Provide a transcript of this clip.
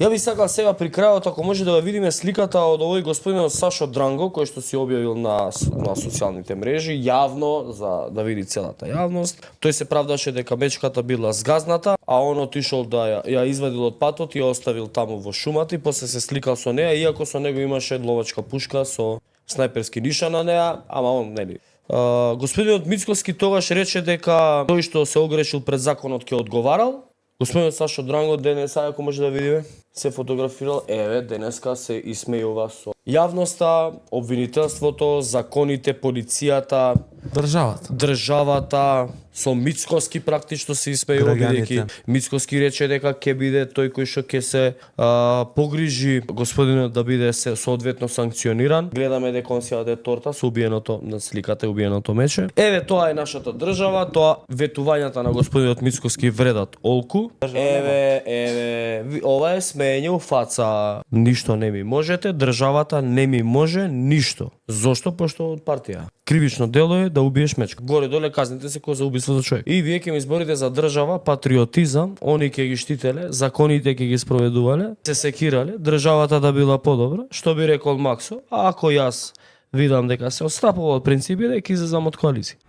Ја би сакал сега при крајот, ако може да ја видиме сликата од овој господинот Сашо Дранго, кој што си објавил на социјалните мрежи, јавно, за да види целата јавност. Тој се правдаше дека мечката била сгазната, а он отишол да ја извадил од патот и ја оставил таму во шумата и после се сликал со неа, иако со него имаше ловачка пушка со снајперски нишан на неа, ама он нели. Господинот Мицкоски тогаш рече дека тој што се огрешил пред законот ќе одговарал. Господинот Сашо Дранго денес, ако може да видиме, се фотографирал, еве, денеска се исмејува со јавноста, обвинителството, законите, полицијата, државата, со Мицкоски практично се исмејува, бидејќи Мицкоски рече дека ќе биде тој кој што ќе се погрижи господинот да биде се соодветно санкциониран. Гледаме дека он си јаде торта со убиеното на сликата убиеното мече. Еве, тоа е нашата држава, тоа ветувањата на господинот Мицкоски вредат олку. Еве, ова е смење у фаца. Ништо не ми можете, државата не ми може ништо. Зошто? Пошто од партија. Кривично дело е да убиеш мечка. Горе-доле казните се кој за убиство за човек. И вие ќе ми изборите за држава, патриотизам, они ќе ги штителе, законите ќе ги спроведувале, се секирале, државата да била подобра, што би рекол Максо, а ако јас видам дека се отстапува од принципите, ќе излезам од коалиција.